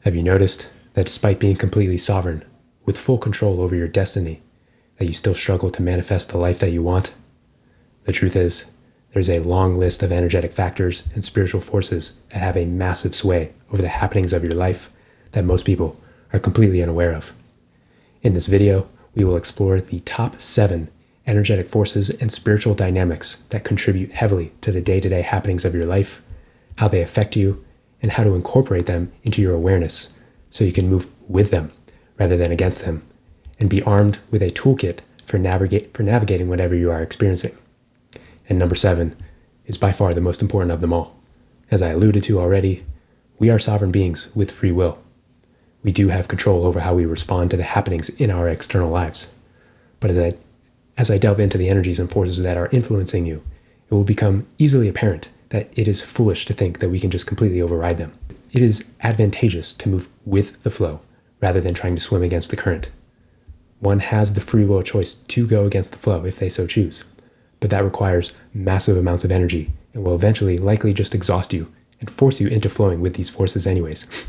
Have you noticed that despite being completely sovereign, with full control over your destiny, that you still struggle to manifest the life that you want? The truth is, there's a long list of energetic factors and spiritual forces that have a massive sway over the happenings of your life that most people are completely unaware of. In this video, we will explore the top 7 energetic forces and spiritual dynamics that contribute heavily to the day-to-day happenings of your life, how they affect you, and how to incorporate them into your awareness so you can move with them rather than against them, and be armed with a toolkit for navigating whatever you are experiencing. And number 7 is by far the most important of them all. As I alluded to already, we are sovereign beings with free will. We do have control over how we respond to the happenings in our external lives. But as I delve into the energies and forces that are influencing you, it will become easily apparent that it is foolish to think that we can just completely override them. It is advantageous to move with the flow rather than trying to swim against the current. One has the free will choice to go against the flow if they so choose, but that requires massive amounts of energy and will eventually likely just exhaust you and force you into flowing with these forces anyways.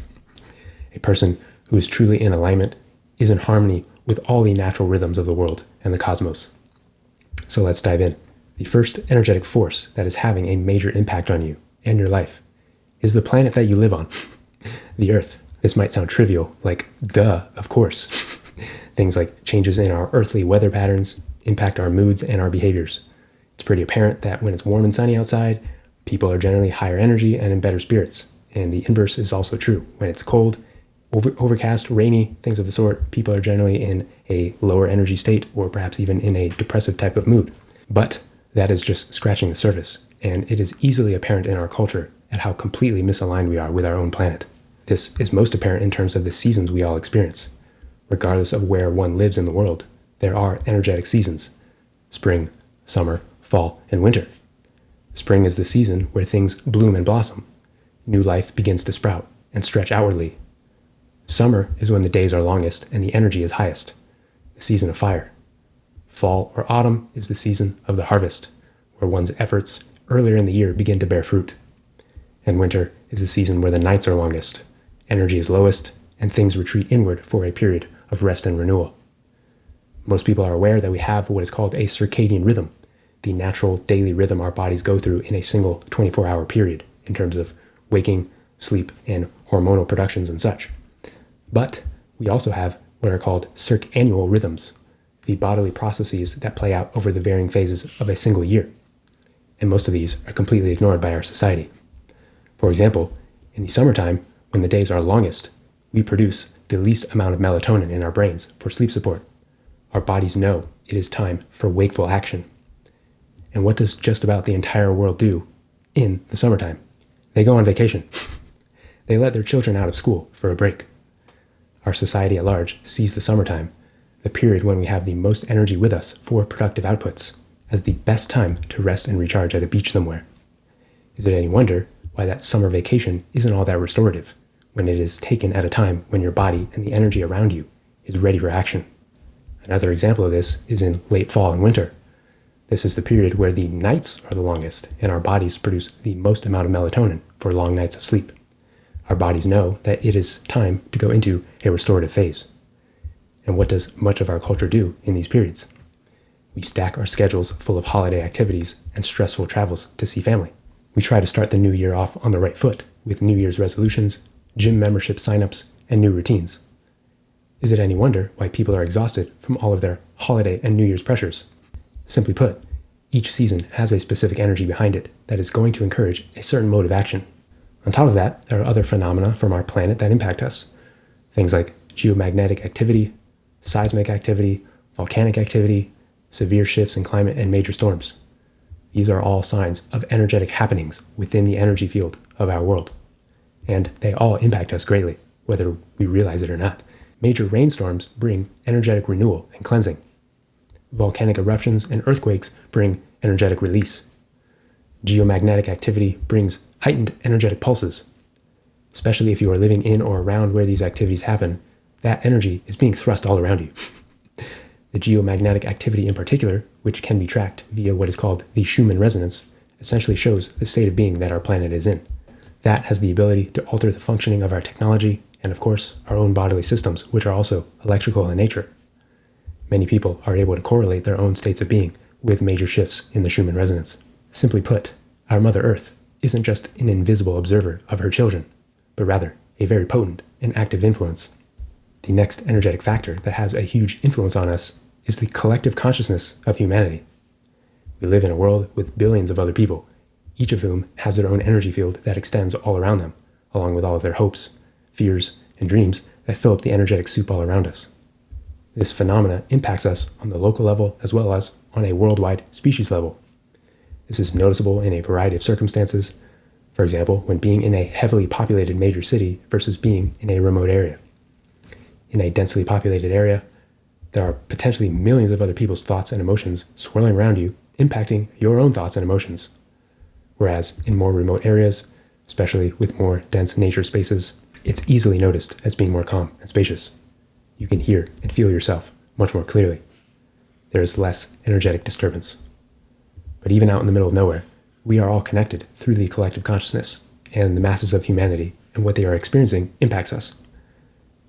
A person who is truly in alignment is in harmony with all the natural rhythms of the world and the cosmos. So let's dive in. The first energetic force that is having a major impact on you and your life is the planet that you live on, the Earth. This might sound trivial, like duh, of course. Things like changes in our earthly weather patterns impact our moods and our behaviors. It's pretty apparent that when it's warm and sunny outside, people are generally higher energy and in better spirits. And the inverse is also true. When it's cold, overcast, rainy, things of the sort, people are generally in a lower energy state or perhaps even in a depressive type of mood. But that is just scratching the surface, and it is easily apparent in our culture at how completely misaligned we are with our own planet. This is most apparent in terms of the seasons we all experience. Regardless of where one lives in the world, there are energetic seasons: spring, summer, fall, and winter. Spring is the season where things bloom and blossom. New life begins to sprout and stretch outwardly. Summer is when the days are longest and the energy is highest, the season of fire. Fall or autumn is the season of the harvest, where one's efforts earlier in the year begin to bear fruit. And winter is the season where the nights are longest, energy is lowest, and things retreat inward for a period of rest and renewal. Most people are aware that we have what is called a circadian rhythm, the natural daily rhythm our bodies go through in a single 24-hour period in terms of waking, sleep, and hormonal productions and such. But we also have what are called circannual rhythms, the bodily processes that play out over the varying phases of a single year. And most of these are completely ignored by our society. For example, in the summertime, when the days are longest, we produce the least amount of melatonin in our brains for sleep support. Our bodies know it is time for wakeful action. And what does just about the entire world do in the summertime? They go on vacation. They let their children out of school for a break. Our society at large sees the summertime, the period when we have the most energy with us for productive outputs, as the best time to rest and recharge at a beach somewhere. Is it any wonder why that summer vacation isn't all that restorative when it is taken at a time when your body and the energy around you is ready for action? Another example of this is in late fall and winter. This is the period where the nights are the longest and our bodies produce the most amount of melatonin for long nights of sleep. Our bodies know that it is time to go into a restorative phase. And what does much of our culture do in these periods? We stack our schedules full of holiday activities and stressful travels to see family. We try to start the new year off on the right foot with New Year's resolutions, gym membership signups, and new routines. Is it any wonder why people are exhausted from all of their holiday and New Year's pressures? Simply put, each season has a specific energy behind it that is going to encourage a certain mode of action. On top of that, there are other phenomena from our planet that impact us. Things like geomagnetic activity, seismic activity, volcanic activity, severe shifts in climate, and major storms. These are all signs of energetic happenings within the energy field of our world. And they all impact us greatly, whether we realize it or not. Major rainstorms bring energetic renewal and cleansing. Volcanic eruptions and earthquakes bring energetic release. Geomagnetic activity brings heightened energetic pulses. Especially if you are living in or around where these activities happen, that energy is being thrust all around you. The geomagnetic activity in particular, which can be tracked via what is called the Schumann resonance, essentially shows the state of being that our planet is in. That has the ability to alter the functioning of our technology and of course, our own bodily systems, which are also electrical in nature. Many people are able to correlate their own states of being with major shifts in the Schumann resonance. Simply put, our Mother Earth isn't just an invisible observer of her children, but rather a very potent and active influence. The next energetic factor that has a huge influence on us is the collective consciousness of humanity. We live in a world with billions of other people, each of whom has their own energy field that extends all around them, along with all of their hopes, fears, and dreams that fill up the energetic soup all around us. This phenomena impacts us on the local level as well as on a worldwide species level. This is noticeable in a variety of circumstances, for example, when being in a heavily populated major city versus being in a remote area. In a densely populated area, there are potentially millions of other people's thoughts and emotions swirling around you, impacting your own thoughts and emotions. Whereas in more remote areas, especially with more dense nature spaces, it's easily noticed as being more calm and spacious. You can hear and feel yourself much more clearly. There is less energetic disturbance. But even out in the middle of nowhere, we are all connected through the collective consciousness, and the masses of humanity and what they are experiencing impacts us.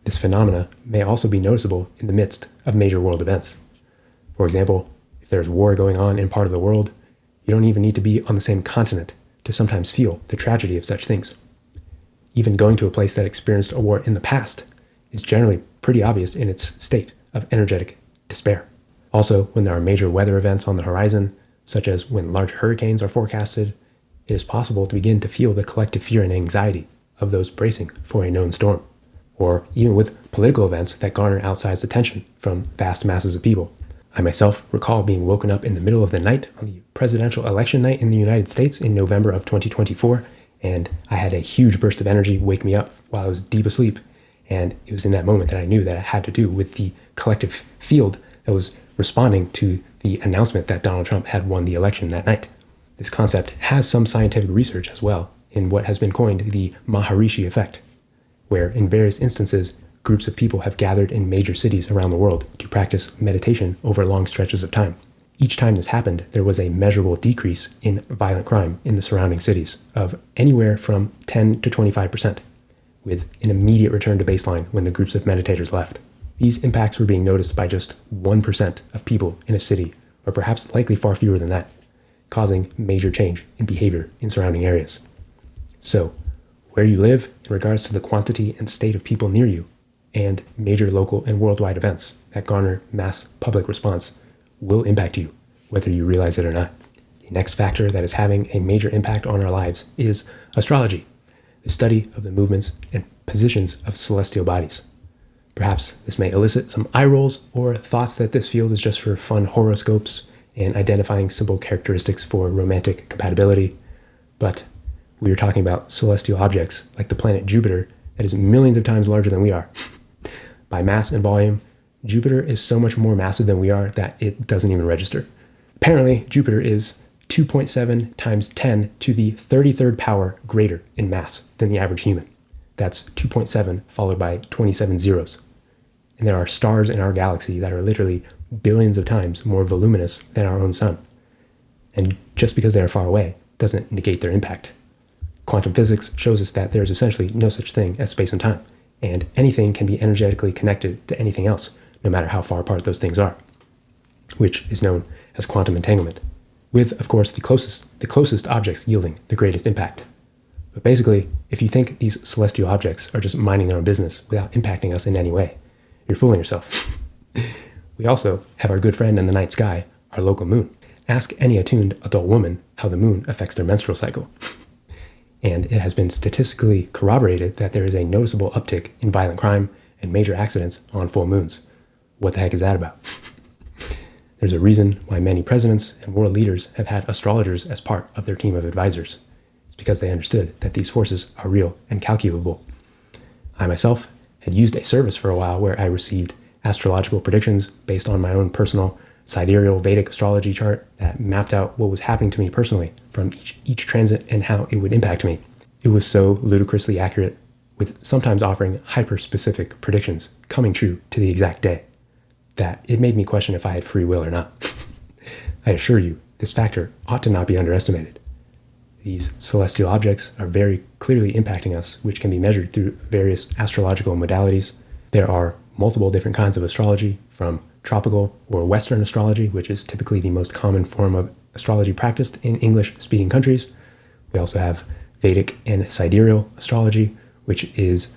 This phenomena may also be noticeable in the midst of major world events. For example, if there's war going on in part of the world, you don't even need to be on the same continent to sometimes feel the tragedy of such things. Even going to a place that experienced a war in the past is generally pretty obvious in its state of energetic despair. Also, when there are major weather events on the horizon, such as when large hurricanes are forecasted, it is possible to begin to feel the collective fear and anxiety of those bracing for a known storm. Or even with political events that garner outsized attention from vast masses of people. I myself recall being woken up in the middle of the night on the presidential election night in the United States in November of 2024, and I had a huge burst of energy wake me up while I was deep asleep, and it was in that moment that I knew that it had to do with the collective field that was responding to the announcement that Donald Trump had won the election that night. This concept has some scientific research as well in what has been coined the Maharishi effect, where in various instances, groups of people have gathered in major cities around the world to practice meditation over long stretches of time. Each time this happened, there was a measurable decrease in violent crime in the surrounding cities of anywhere from 10 to 25%, with an immediate return to baseline when the groups of meditators left. These impacts were being noticed by just 1% of people in a city, or perhaps likely far fewer than that, causing major change in behavior in surrounding areas. So, where you live in regards to the quantity and state of people near you, and major local and worldwide events that garner mass public response will impact you, whether you realize it or not. The next factor that is having a major impact on our lives is astrology, the study of the movements and positions of celestial bodies. Perhaps this may elicit some eye rolls or thoughts that this field is just for fun horoscopes and identifying simple characteristics for romantic compatibility, but we are talking about celestial objects like the planet Jupiter that is millions of times larger than we are. By mass and volume, Jupiter is so much more massive than we are that it doesn't even register. Apparently, Jupiter is 2.7 times 10 to the 33rd power greater in mass than the average human. That's 2.7 followed by 27 zeros. And there are stars in our galaxy that are literally billions of times more voluminous than our own sun. And just because they are far away doesn't negate their impact. Quantum physics shows us that there is essentially no such thing as space and time, and anything can be energetically connected to anything else, no matter how far apart those things are, which is known as quantum entanglement, with, of course, the closest objects yielding the greatest impact. But basically, if you think these celestial objects are just minding their own business without impacting us in any way, you're fooling yourself. We also have our good friend in the night sky, our local moon. Ask any attuned adult woman how the moon affects their menstrual cycle. And it has been statistically corroborated that there is a noticeable uptick in violent crime and major accidents on full moons. What the heck is that about? There's a reason why many presidents and world leaders have had astrologers as part of their team of advisors. It's because they understood that these forces are real and calculable. I myself had used a service for a while where I received astrological predictions based on my own personal sidereal Vedic astrology chart that mapped out what was happening to me personally from each transit and how it would impact me. It was so ludicrously accurate, with sometimes offering hyper-specific predictions coming true to the exact day, that it made me question if I had free will or not. I assure you, this factor ought to not be underestimated. These celestial objects are very clearly impacting us, which can be measured through various astrological modalities. There are multiple different kinds of astrology, from tropical or Western astrology, which is typically the most common form of astrology practiced in English-speaking countries. We also have Vedic and sidereal astrology, which is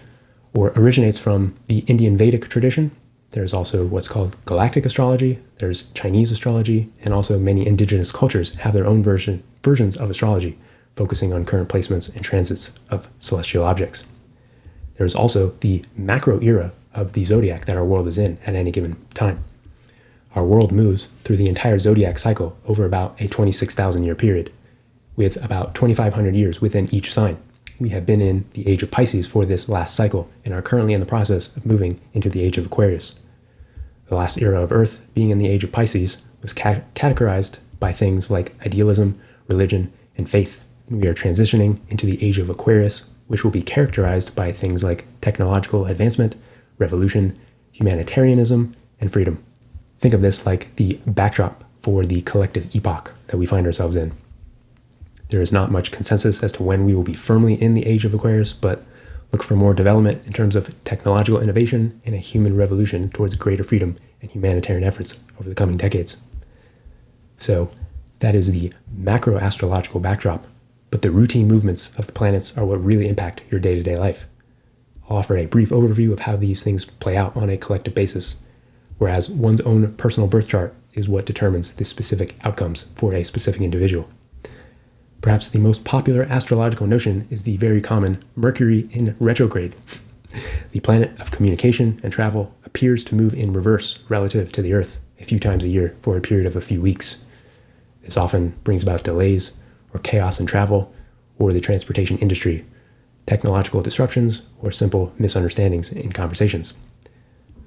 or originates from the Indian Vedic tradition. There's also what's called Galactic Astrology. There's Chinese astrology, and also many indigenous cultures have their own versions of astrology, focusing on current placements and transits of celestial objects. There's also the macro era of the zodiac that our world is in at any given time. Our world moves through the entire zodiac cycle over about a 26,000 year period, with about 2,500 years within each sign. We have been in the age of Pisces for this last cycle and are currently in the process of moving into the age of Aquarius. The last era of Earth, being in the age of Pisces, was categorized by things like idealism, religion, and faith. We are transitioning into the age of Aquarius, which will be characterized by things like technological advancement, revolution, humanitarianism, and freedom. Think of this like the backdrop for the collective epoch that we find ourselves in. There is not much consensus as to when we will be firmly in the age of Aquarius, but look for more development in terms of technological innovation and a human revolution towards greater freedom and humanitarian efforts over the coming decades. So that is the macro astrological backdrop, but the routine movements of the planets are what really impact your day-to-day life. I'll offer a brief overview of how these things play out on a collective basis, whereas one's own personal birth chart is what determines the specific outcomes for a specific individual. Perhaps the most popular astrological notion is the very common Mercury in retrograde. The planet of communication and travel appears to move in reverse relative to the Earth a few times a year for a period of a few weeks. This often brings about delays or chaos in travel or the transportation industry, technological disruptions, or simple misunderstandings in conversations.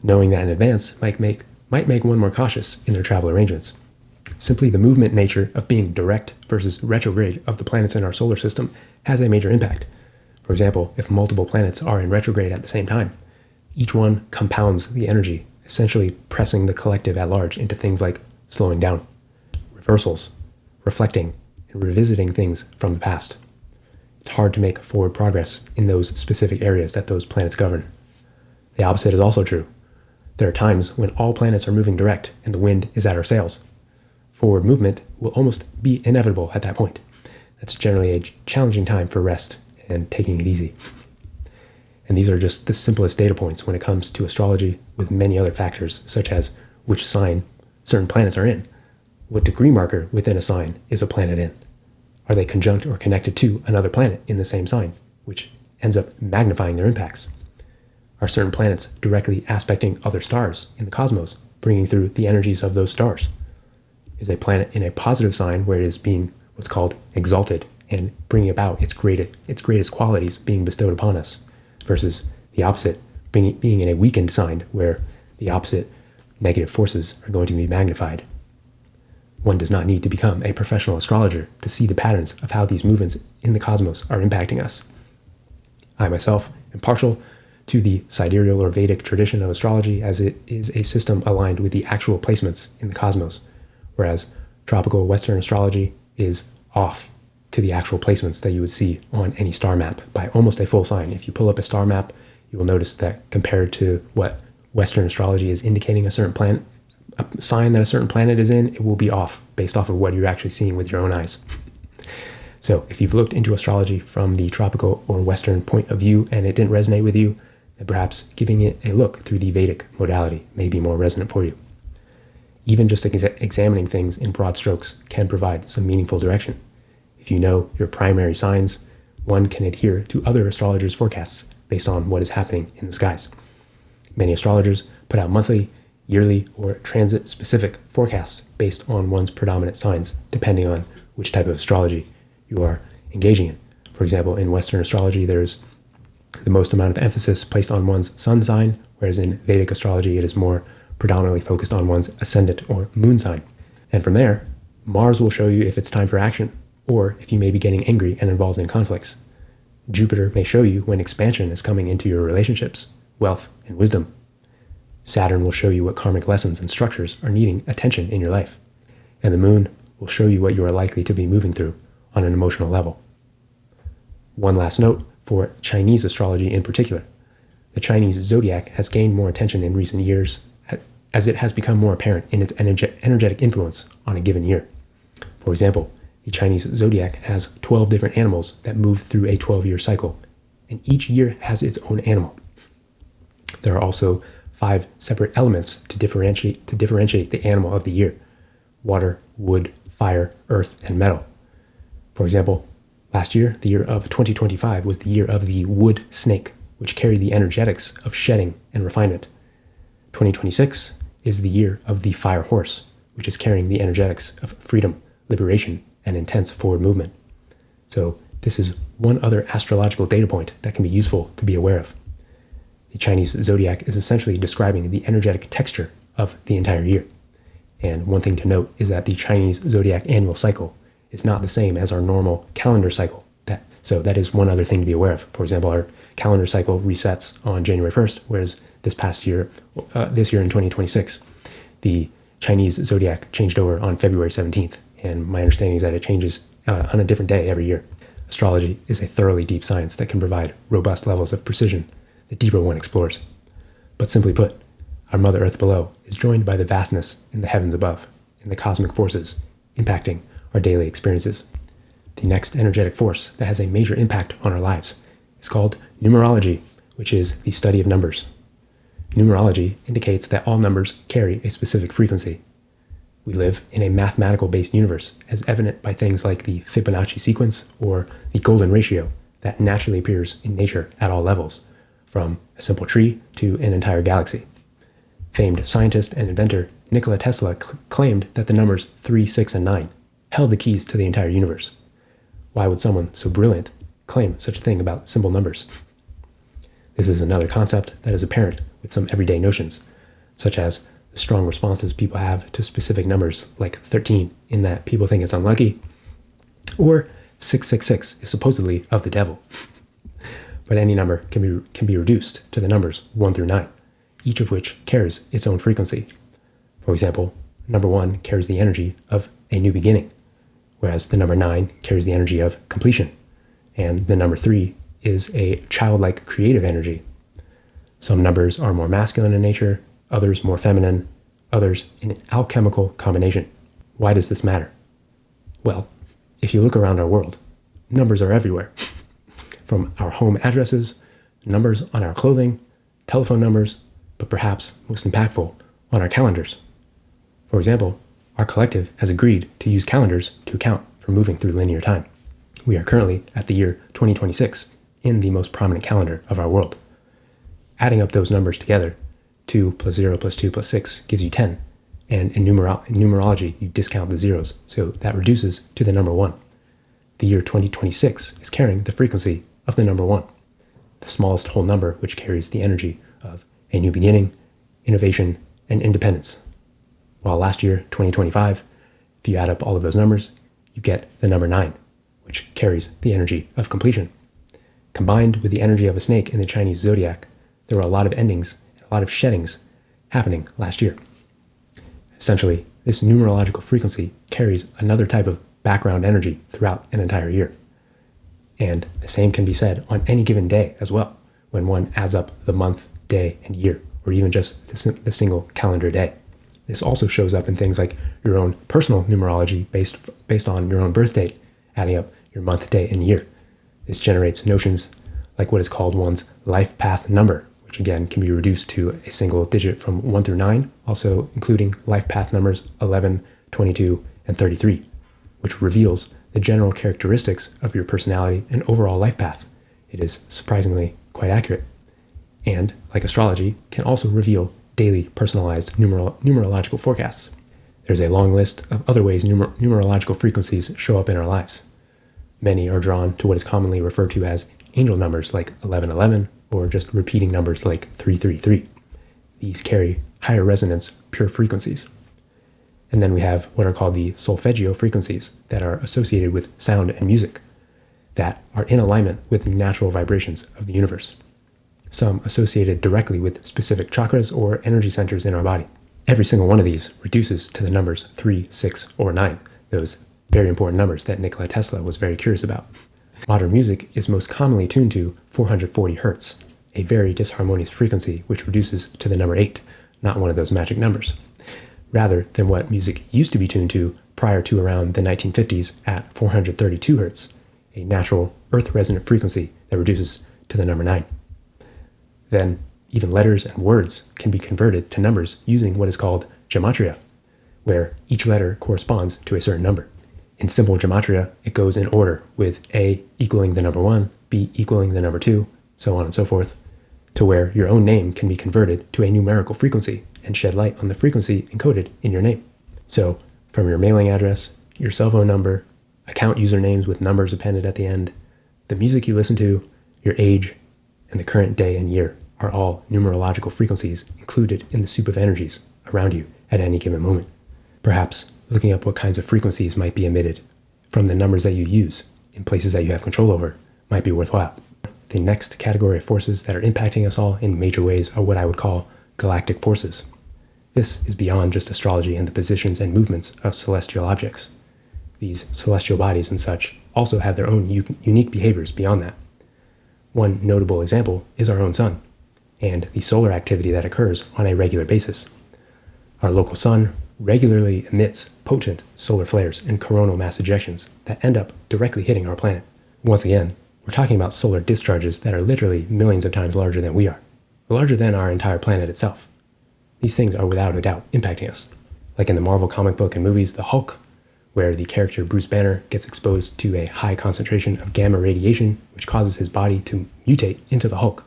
Knowing that in advance might make one more cautious in their travel arrangements. Simply the movement nature of being direct versus retrograde of the planets in our solar system has a major impact. For example, if multiple planets are in retrograde at the same time, each one compounds the energy, essentially pressing the collective at large into things like slowing down, reversals, reflecting, and revisiting things from the past. It's hard to make forward progress in those specific areas that those planets govern. The opposite is also true. There are times when all planets are moving direct and the wind is at our sails. Forward movement will almost be inevitable at that point. That's generally a challenging time for rest and taking it easy. And these are just the simplest data points when it comes to astrology, with many other factors, such as which sign certain planets are in, what degree marker within a sign is a planet in, are they conjunct or connected to another planet in the same sign, which ends up magnifying their impacts. Are certain planets directly aspecting other stars in the cosmos, bringing through the energies of those stars? Is a planet in a positive sign where it is being what's called exalted and bringing about its greatest qualities being bestowed upon us, versus the opposite, being in a weakened sign where the opposite negative forces are going to be magnified? One does not need to become a professional astrologer to see the patterns of how these movements in the cosmos are impacting us. I myself am partial to the sidereal or Vedic tradition of astrology, as it is a system aligned with the actual placements in the cosmos, whereas tropical Western astrology is off to the actual placements that you would see on any star map by almost a full sign. If you pull up a star map, you will notice that compared to what Western astrology is indicating a certain planet, a sign that a certain planet is in, it will be off based off of what you're actually seeing with your own eyes. So if you've looked into astrology from the tropical or Western point of view and it didn't resonate with you, then perhaps giving it a look through the Vedic modality may be more resonant for you. Even just examining things in broad strokes can provide some meaningful direction. If you know your primary signs, one can adhere to other astrologers' forecasts based on what is happening in the skies. Many astrologers put out monthly, yearly, or transit-specific forecasts based on one's predominant signs, depending on which type of astrology you are engaging in. For example, in Western astrology, there's the most amount of emphasis placed on one's sun sign, whereas in Vedic astrology, it is more predominantly focused on one's ascendant or moon sign. And from there, Mars will show you if it's time for action, or if you may be getting angry and involved in conflicts. Jupiter may show you when expansion is coming into your relationships, wealth, and wisdom. Saturn will show you what karmic lessons and structures are needing attention in your life. And the moon will show you what you are likely to be moving through on an emotional level. One last note for Chinese astrology in particular. The Chinese zodiac has gained more attention in recent years as it has become more apparent in its energetic influence on a given year. For example, the Chinese zodiac has 12 different animals that move through a 12-year cycle, and each year has its own animal. There are also 5 separate elements to differentiate the animal of the year: water, wood, fire, earth, and metal. For example, last year, the year of 2025, was the year of the wood snake, which carried the energetics of shedding and refinement. 2026 is the year of the fire horse, which is carrying the energetics of freedom, liberation, and intense forward movement. So this is one other astrological data point that can be useful to be aware of. The Chinese zodiac is essentially describing the energetic texture of the entire year. And one thing to note is that the Chinese zodiac annual cycle is not the same as our normal calendar cycle. So that is one other thing to be aware of. For example, our calendar cycle resets on January 1st, whereas this year in 2026, the Chinese zodiac changed over on February 17th. And my understanding is that it changes on a different day every year. Astrology is a thoroughly deep science that can provide robust levels of precision the deeper one explores. But simply put, our Mother Earth below is joined by the vastness in the heavens above, and the cosmic forces impacting our daily experiences. The next energetic force that has a major impact on our lives is called numerology, which is the study of numbers. Numerology indicates that all numbers carry a specific frequency. We live in a mathematical-based universe, as evident by things like the Fibonacci sequence or the golden ratio that naturally appears in nature at all levels, from a simple tree to an entire galaxy. Famed scientist and inventor Nikola Tesla claimed that the numbers 3, 6, and 9 held the keys to the entire universe. Why would someone so brilliant claim such a thing about simple numbers? This is another concept that is apparent with some everyday notions, such as the strong responses people have to specific numbers like 13, in that people think it's unlucky, or 666 is supposedly of the devil. But any number can be reduced to the numbers 1 through 9, each of which carries its own frequency. For example, number 1 carries the energy of a new beginning, whereas the number 9 carries the energy of completion, and the number 3 is a childlike creative energy. Some numbers are more masculine in nature, others more feminine, others in an alchemical combination. Why does this matter? Well, if you look around our world, numbers are everywhere. From our home addresses, numbers on our clothing, telephone numbers, but perhaps most impactful, on our calendars. For example, our collective has agreed to use calendars to account for moving through linear time. We are currently at the year 2026 in the most prominent calendar of our world. Adding up those numbers together, 2 plus 0 plus 2 plus 6 gives you 10, and in numerology you discount the zeros, so that reduces to the number 1. The year 2026 is carrying the frequency of the number 1, the smallest whole number which carries the energy of a new beginning, innovation, and independence. While last year, 2025, if you add up all of those numbers, you get the number 9, which carries the energy of completion. Combined with the energy of a snake in the Chinese zodiac, there were a lot of endings and a lot of sheddings happening last year. Essentially, this numerological frequency carries another type of background energy throughout an entire year. And the same can be said on any given day as well, when one adds up the month, day, and year, or even just the single calendar day. This also shows up in things like your own personal numerology based on your own birth date, adding up your month, day, and year. This generates notions like what is called one's life path number, which again can be reduced to a single digit from 1 through 9, also including life path numbers 11, 22, and 33, which reveals the general characteristics of your personality and overall life path. It is surprisingly quite accurate. And, like astrology, can also reveal daily personalized numerological forecasts. There's a long list of other ways numerological frequencies show up in our lives. Many are drawn to what is commonly referred to as angel numbers like 1111, or just repeating numbers like 333. These carry higher resonance, pure frequencies. And then we have what are called the solfeggio frequencies that are associated with sound and music that are in alignment with the natural vibrations of the universe. Some associated directly with specific chakras or energy centers in our body. Every single one of these reduces to the numbers 3, 6, or 9, those very important numbers that Nikola Tesla was very curious about. Modern music is most commonly tuned to 440 Hz, a very disharmonious frequency which reduces to the number 8, not one of those magic numbers, rather than what music used to be tuned to prior to around the 1950s at 432 Hz, a natural earth-resonant frequency that reduces to the number 9. Then, even letters and words can be converted to numbers using what is called gematria, where each letter corresponds to a certain number. In simple gematria, it goes in order, with A equaling the number 1, B equaling the number 2, so on and so forth, to where your own name can be converted to a numerical frequency and shed light on the frequency encoded in your name. So, from your mailing address, your cell phone number, account usernames with numbers appended at the end, the music you listen to, your age, and the current day and year are all numerological frequencies included in the soup of energies around you at any given moment. Perhaps looking up what kinds of frequencies might be emitted from the numbers that you use in places that you have control over might be worthwhile. The next category of forces that are impacting us all in major ways are what I would call galactic forces. This is beyond just astrology and the positions and movements of celestial objects. These celestial bodies and such also have their own unique behaviors beyond that. One notable example is our own sun and the solar activity that occurs on a regular basis. Our local sun regularly emits potent solar flares and coronal mass ejections that end up directly hitting our planet. Once again, we're talking about solar discharges that are literally millions of times larger than we are, larger than our entire planet itself. These things are without a doubt impacting us. Like in the Marvel comic book and movies, The Hulk, where the character Bruce Banner gets exposed to a high concentration of gamma radiation, which causes his body to mutate into the Hulk.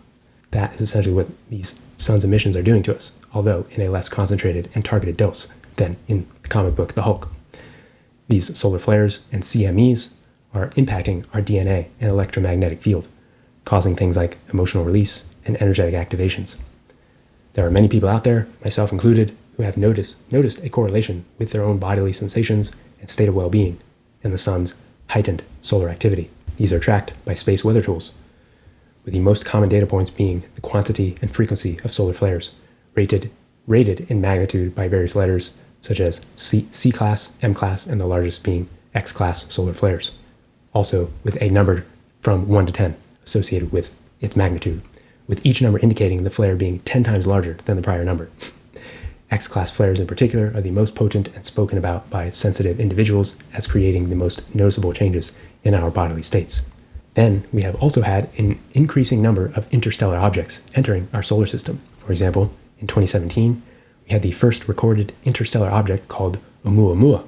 That is essentially what these sun's emissions are doing to us, although in a less concentrated and targeted dose than in the comic book The Hulk. These solar flares and CMEs are impacting our DNA and electromagnetic field, causing things like emotional release and energetic activations. There are many people out there, myself included, who have noticed a correlation with their own bodily sensations and state of well-being and the sun's heightened solar activity. These are tracked by space weather tools, with the most common data points being the quantity and frequency of solar flares, rated in magnitude by various letters such as C-class, M-class, and the largest being X-class solar flares. Also with a number from 1 to 10 associated with its magnitude, with each number indicating the flare being 10 times larger than the prior number. X-class flares in particular are the most potent and spoken about by sensitive individuals as creating the most noticeable changes in our bodily states. Then we have also had an increasing number of interstellar objects entering our solar system. For example, in 2017, we had the first recorded interstellar object called Oumuamua.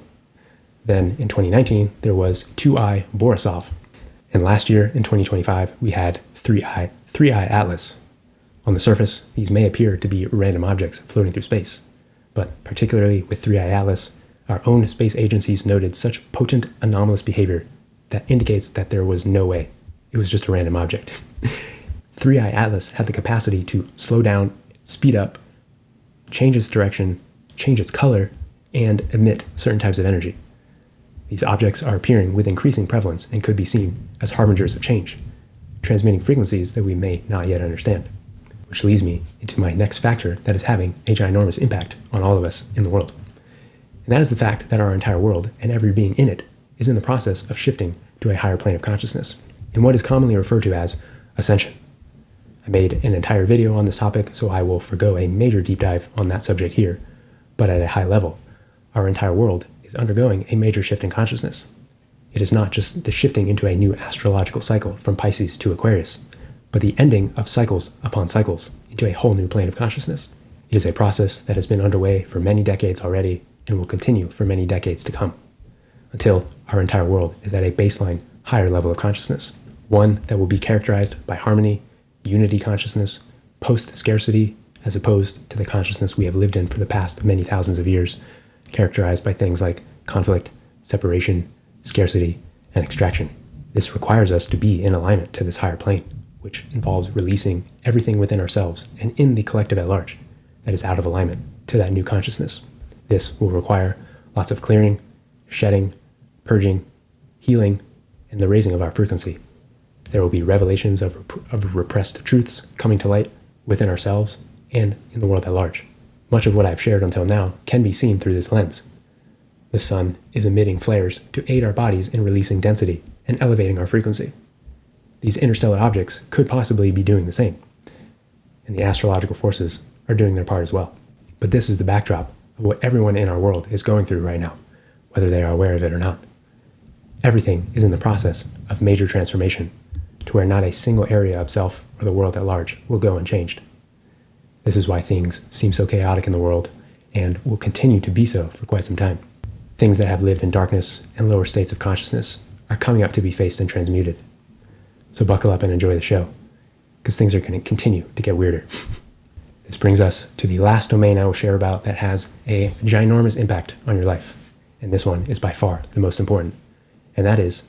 Then in 2019, there was 2I Borisov. And last year, in 2025, we had 3I Atlas. On the surface, these may appear to be random objects floating through space, but particularly with 3I Atlas, our own space agencies noted such potent anomalous behavior that indicates that there was no way it was just a random object. 3I Atlas had the capacity to slow down, speed up, change its direction, change its color, and emit certain types of energy. These objects are appearing with increasing prevalence and could be seen as harbingers of change, transmitting frequencies that we may not yet understand. Which leads me into my next factor that is having a ginormous impact on all of us in the world. And that is the fact that our entire world and every being in it is in the process of shifting to a higher plane of consciousness, in what is commonly referred to as Ascension. I made an entire video on this topic, so I will forgo a major deep dive on that subject here, but at a high level, our entire world is undergoing a major shift in consciousness. It is not just the shifting into a new astrological cycle from Pisces to Aquarius, but the ending of cycles upon cycles into a whole new plane of consciousness. It is a process that has been underway for many decades already and will continue for many decades to come, until our entire world is at a baseline higher level of consciousness, one that will be characterized by harmony, unity consciousness, post-scarcity, as opposed to the consciousness we have lived in for the past many thousands of years, characterized by things like conflict, separation, scarcity, and extraction. This requires us to be in alignment to this higher plane, which involves releasing everything within ourselves and in the collective at large that is out of alignment to that new consciousness. This will require lots of clearing, shedding, purging, healing, and the raising of our frequency. There will be revelations of repressed truths coming to light within ourselves and in the world at large. Much of what I've shared until now can be seen through this lens. The sun is emitting flares to aid our bodies in releasing density and elevating our frequency. these interstellar objects could possibly be doing the same. And the astrological forces are doing their part as well. But this is the backdrop of what everyone in our world is going through right now, whether they are aware of it or not. Everything is in the process of major transformation to where not a single area of self or the world at large will go unchanged. This is why things seem so chaotic in the world and will continue to be so for quite some time. Things that have lived in darkness and lower states of consciousness are coming up to be faced and transmuted. So buckle up and enjoy the show, because things are going to continue to get weirder. This brings us to the last domain I will share about that has a ginormous impact on your life. And this one is by far the most important. And that is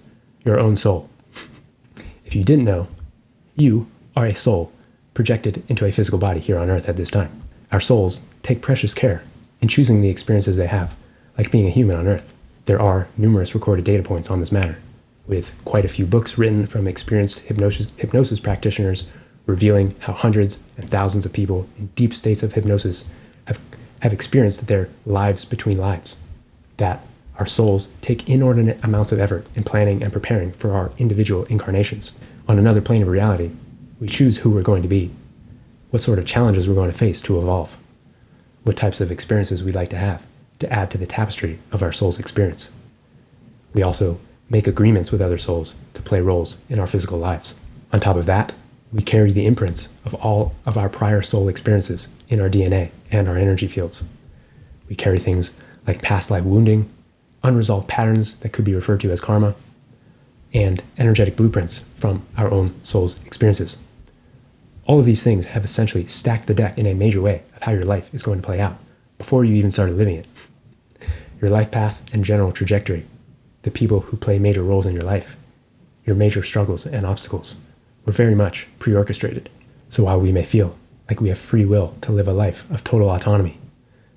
your own soul. If you didn't know, you are a soul projected into a physical body here on Earth at this time. Our souls take precious care in choosing the experiences they have, like being a human on Earth. There are numerous recorded data points on this matter, with quite a few books written from experienced hypnosis practitioners revealing how hundreds and thousands of people in deep states of hypnosis have experienced their lives between lives, that our souls take inordinate amounts of effort in planning and preparing for our individual incarnations. On another plane of reality, we choose who we're going to be, what sort of challenges we're going to face to evolve, what types of experiences we'd like to have to add to the tapestry of our soul's experience. We also make agreements with other souls to play roles in our physical lives. On top of that, we carry the imprints of all of our prior soul experiences in our DNA and our energy fields. We carry things like past life wounding, unresolved patterns that could be referred to as karma, and energetic blueprints from our own soul's experiences. All of these things have essentially stacked the deck in a major way of how your life is going to play out before you even started living it. Your life path and general trajectory, the people who play major roles in your life, your major struggles and obstacles, were very much pre-orchestrated. So while we may feel like we have free will to live a life of total autonomy,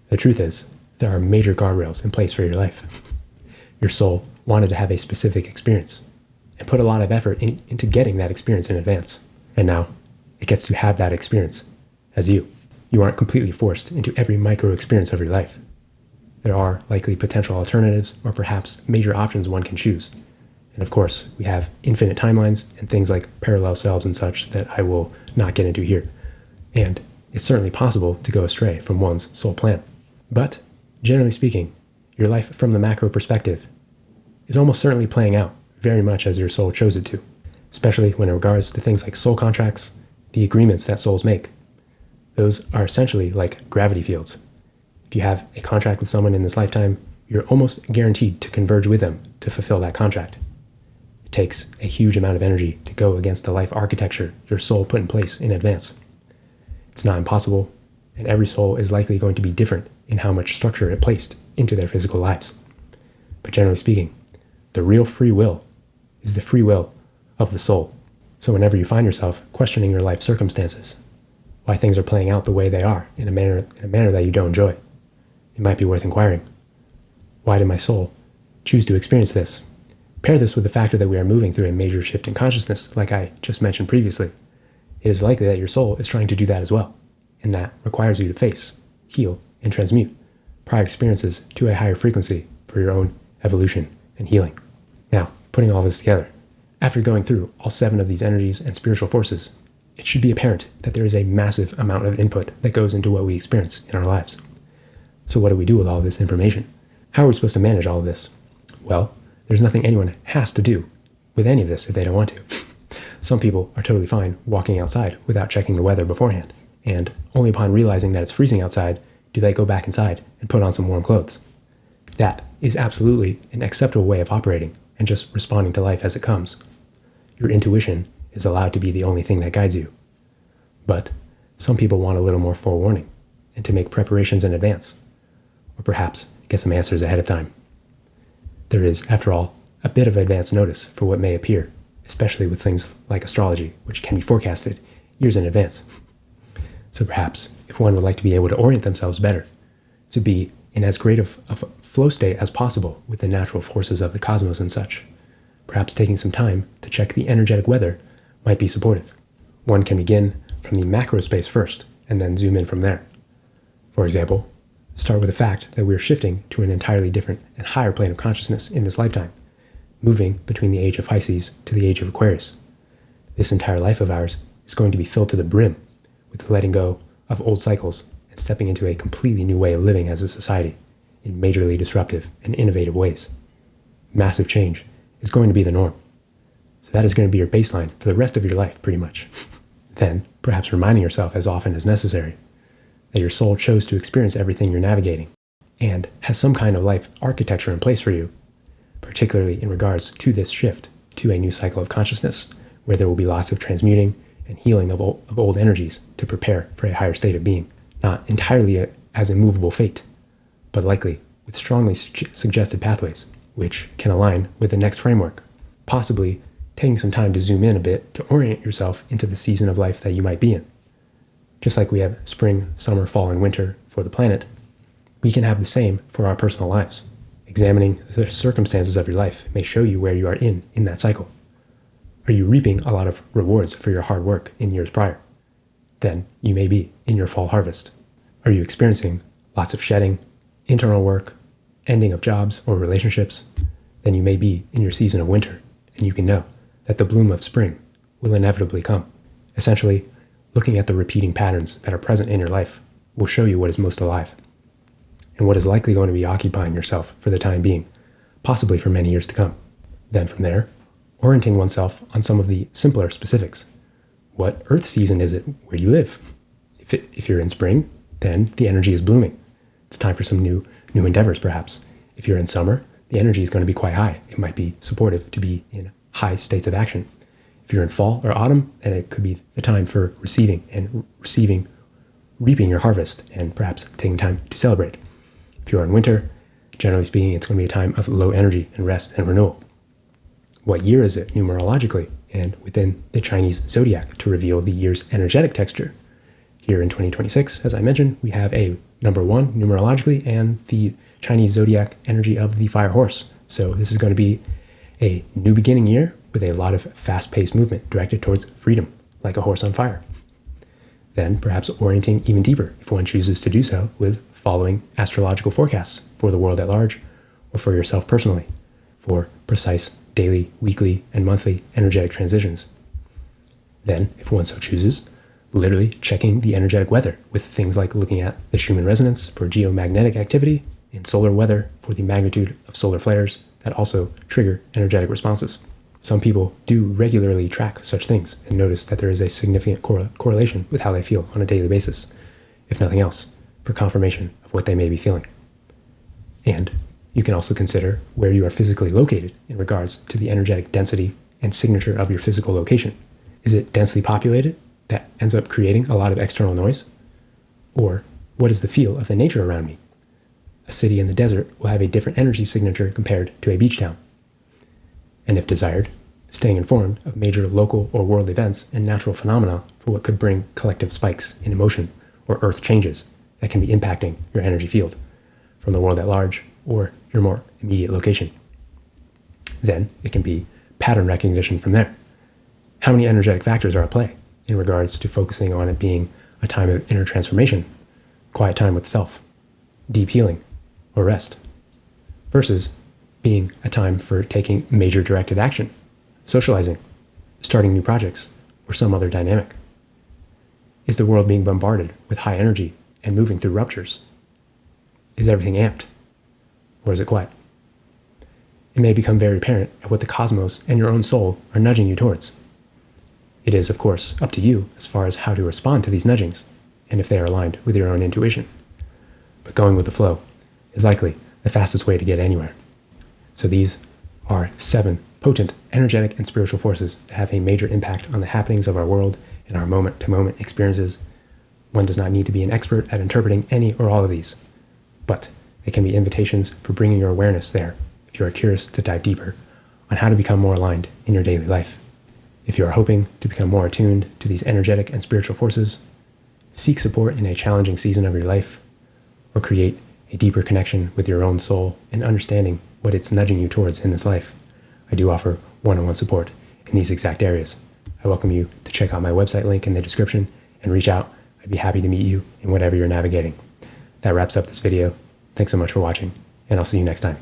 the truth is there are major guardrails in place for your life. Your soul wanted to have a specific experience and put a lot of effort into getting that experience in advance. And now it gets to have that experience as you. You aren't completely forced into every micro experience of your life. There are likely potential alternatives or perhaps major options one can choose. And of course, we have infinite timelines and things like parallel selves and such that I will not get into here. And it's certainly possible to go astray from one's soul plan. But generally speaking, your life from the macro perspective is almost certainly playing out very much as your soul chose it to, especially when it regards to things like soul contracts, the agreements that souls make. Those are essentially like gravity fields. If you have a contract with someone in this lifetime, you're almost guaranteed to converge with them to fulfill that contract. It takes a huge amount of energy to go against the life architecture your soul put in place in advance. It's not impossible, and every soul is likely going to be different in how much structure it placed into their physical lives. But generally speaking, the real free will is the free will of the soul. So whenever you find yourself questioning your life circumstances, why things are playing out the way they are in a manner that you don't enjoy, it might be worth inquiring. Why did my soul choose to experience this? Pair this with the factor that we are moving through a major shift in consciousness, like I just mentioned previously. It is likely that your soul is trying to do that as well, and that requires you to face, heal, and transmute prior experiences to a higher frequency for your own evolution and healing. Now, putting all this together, after going through all 7 of these energies and spiritual forces, it should be apparent that there is a massive amount of input that goes into what we experience in our lives. So what do we do with all of this information? How are we supposed to manage all of this? Well, there's nothing anyone has to do with any of this if they don't want to. Some people are totally fine walking outside without checking the weather beforehand, and only upon realizing that it's freezing outside do they go back inside and put on some warm clothes. That is absolutely an acceptable way of operating and just responding to life as it comes. Your intuition is allowed to be the only thing that guides you. But some people want a little more forewarning and to make preparations in advance, or perhaps get some answers ahead of time. There is, after all, a bit of advance notice for what may appear, especially with things like astrology, which can be forecasted years in advance. So perhaps, if one would like to be able to orient themselves better, to be in as great of a flow state as possible with the natural forces of the cosmos and such, perhaps taking some time to check the energetic weather might be supportive. One can begin from the macro space first, and then zoom in from there. For example, start with the fact that we are shifting to an entirely different and higher plane of consciousness in this lifetime, moving between the age of Pisces to the age of Aquarius. This entire life of ours is going to be filled to the brim with letting go of old cycles and stepping into a completely new way of living as a society in majorly disruptive and innovative ways. Massive change is going to be the norm. So that is going to be your baseline for the rest of your life, pretty much. Then, perhaps reminding yourself as often as necessary that your soul chose to experience everything you're navigating and has some kind of life architecture in place for you, particularly in regards to this shift to a new cycle of consciousness, where there will be lots of transmuting and healing of old energies to prepare for a higher state of being, not entirely as a movable fate, but likely with strongly suggested pathways, which can align with the next framework, possibly taking some time to zoom in a bit to orient yourself into the season of life that you might be in. Just like we have spring, summer, fall, and winter for the planet, we can have the same for our personal lives. Examining the circumstances of your life may show you where you are in that cycle. Are you reaping a lot of rewards for your hard work in years prior? Then you may be in your fall harvest. Are you experiencing lots of shedding, internal work, ending of jobs or relationships? Then you may be in your season of winter, and you can know that the bloom of spring will inevitably come. Essentially, looking at the repeating patterns that are present in your life will show you what is most alive and what is likely going to be occupying yourself for the time being, possibly for many years to come. Then from there, orienting oneself on some of the simpler specifics. What earth season is it where you live? If you're in spring, then the energy is blooming. It's time for some new endeavors, perhaps. If you're in summer, the energy is going to be quite high. It might be supportive to be in high states of action. If you're in fall or autumn, then it could be the time for reaping your harvest, and perhaps taking time to celebrate. If you're in winter, generally speaking, it's going to be a time of low energy and rest and renewal. What year is it numerologically and within the Chinese zodiac to reveal the year's energetic texture? Here in 2026, as I mentioned, we have a number 1 numerologically and the Chinese zodiac energy of the fire horse. So this is going to be a new beginning year with a lot of fast-paced movement directed towards freedom, like a horse on fire. Then perhaps orienting even deeper, if one chooses to do so, with following astrological forecasts for the world at large or for yourself personally, for precise daily, weekly, and monthly energetic transitions. Then, if one so chooses, literally checking the energetic weather with things like looking at the Schumann resonance for geomagnetic activity and solar weather for the magnitude of solar flares that also trigger energetic responses. Some people do regularly track such things and notice that there is a significant correlation with how they feel on a daily basis, if nothing else, for confirmation of what they may be feeling. And you can also consider where you are physically located in regards to the energetic density and signature of your physical location. Is it densely populated that ends up creating a lot of external noise? Or what is the feel of the nature around me? A city in the desert will have a different energy signature compared to a beach town. And if desired, staying informed of major local or world events and natural phenomena for what could bring collective spikes in emotion or earth changes that can be impacting your energy field from the world at large or your more immediate location. Then it can be pattern recognition from there. How many energetic factors are at play in regards to focusing on it being a time of inner transformation, quiet time with self, deep healing, or rest, versus being a time for taking major directed action, socializing, starting new projects, or some other dynamic? Is the world being bombarded with high energy and moving through ruptures? Is everything amped? Or is it quiet? It may become very apparent at what the cosmos and your own soul are nudging you towards. It is, of course, up to you as far as how to respond to these nudgings, and if they are aligned with your own intuition. But going with the flow is likely the fastest way to get anywhere. So these are 7 potent, energetic, and spiritual forces that have a major impact on the happenings of our world and our moment-to-moment experiences. One does not need to be an expert at interpreting any or all of these, but they can be invitations for bringing your awareness there if you are curious to dive deeper on how to become more aligned in your daily life. If you are hoping to become more attuned to these energetic and spiritual forces, seek support in a challenging season of your life, or create a deeper connection with your own soul and understanding what it's nudging you towards in this life, I do offer one-on-one support in these exact areas. I welcome you to check out my website link in the description and reach out. I'd be happy to meet you in whatever you're navigating. That wraps up this video. Thanks so much for watching, and I'll see you next time.